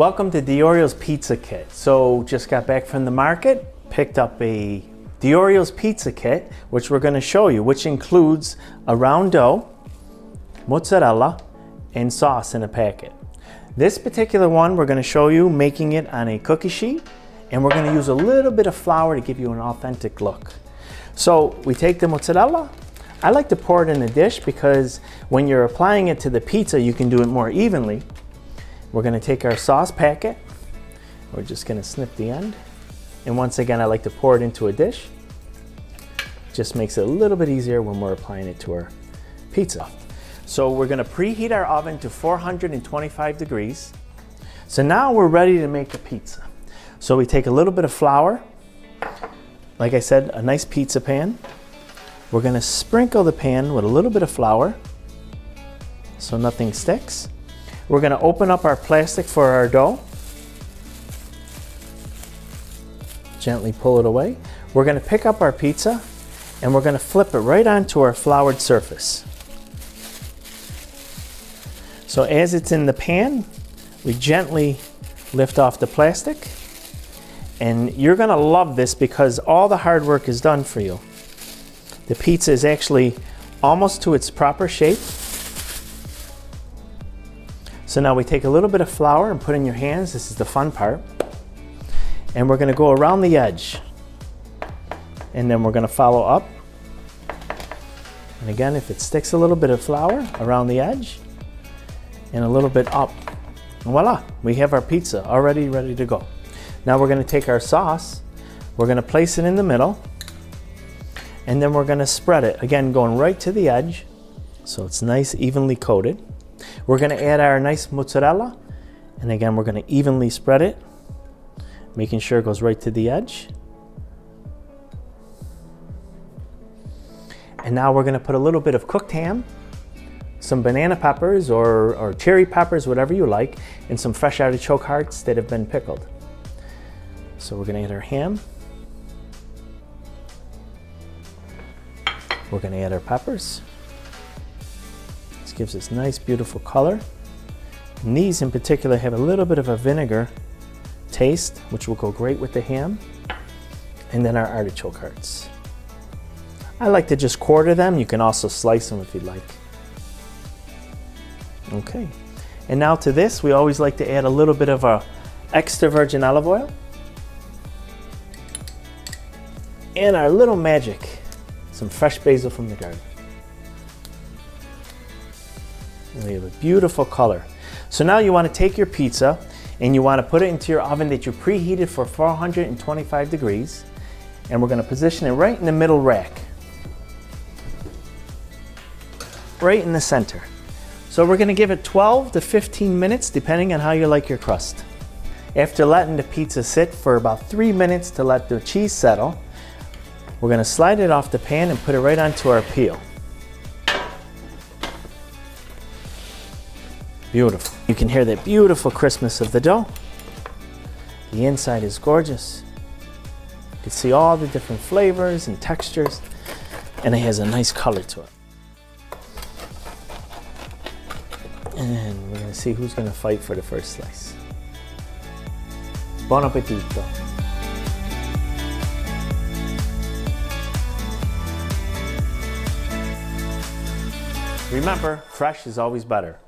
Welcome to DeIorio's Pizza Kit. So just got back from the market, picked up a DeIorio's Pizza Kit, which we're going to show you, which includes a round dough, mozzarella, and sauce in a packet. This particular one, we're going to show you making it on a cookie sheet, and we're going to use a little bit of flour to give you an authentic look. So we take the mozzarella. I like to pour it in a dish because when you're applying it to the pizza, you can do it more evenly. We're going to take our sauce packet. We're just going to snip the end. And once again, I like to pour it into a dish. Just makes it a little bit easier when we're applying it to our pizza. So we're going to preheat our oven to 425 degrees. So now we're ready to make the pizza. So we take a little bit of flour. Like I said, a nice pizza pan. We're going to sprinkle the pan with a little bit of flour so nothing sticks. We're going to open up our plastic for our dough. Gently pull it away. We're going to pick up our pizza and we're going to flip it right onto our floured surface. So as it's in the pan, we gently lift off the plastic. And you're going to love this because all the hard work is done for you. The pizza is actually almost to its proper shape. So now we take a little bit of flour and put in your hands. This is the fun part. And we're going to go around the edge. And then we're going to follow up. And again, if it sticks a little bit of flour around the edge and a little bit up, and voila, we have our pizza already ready to go. Now we're going to take our sauce. We're going to place it in the middle. And then we're going to spread it, again going right to the edge so it's nice evenly coated. We're going to add our nice mozzarella, and again we're going to evenly spread it, making sure it goes right to the edge. And now we're going to put a little bit of cooked ham, some banana peppers or cherry peppers, whatever you like, and some fresh artichoke hearts that have been pickled. So we're going to add our ham. We're going to add our peppers. This gives us nice, beautiful color. And these in particular have a little bit of a vinegar taste, which will go great with the ham. And then our artichoke hearts. I like to just quarter them. You can also slice them if you'd like. Okay. And now to this, we always like to add a little bit of extra virgin olive oil. And our little magic. Some fresh basil from the garden. We have a beautiful color. So now you want to take your pizza and you want to put it into your oven that you preheated for 425 degrees. And we're going to position it right in the middle rack. Right in the center. So we're going to give it 12 to 15 minutes depending on how you like your crust. After letting the pizza sit for about 3 minutes to let the cheese settle, we're going to slide it off the pan and put it right onto our peel. Beautiful. You can hear that beautiful crispness of the dough. The inside is gorgeous. You can see all the different flavors and textures, and it has a nice color to it. And we're going to see who's going to fight for the first slice. Buon appetito. Remember, fresh is always better.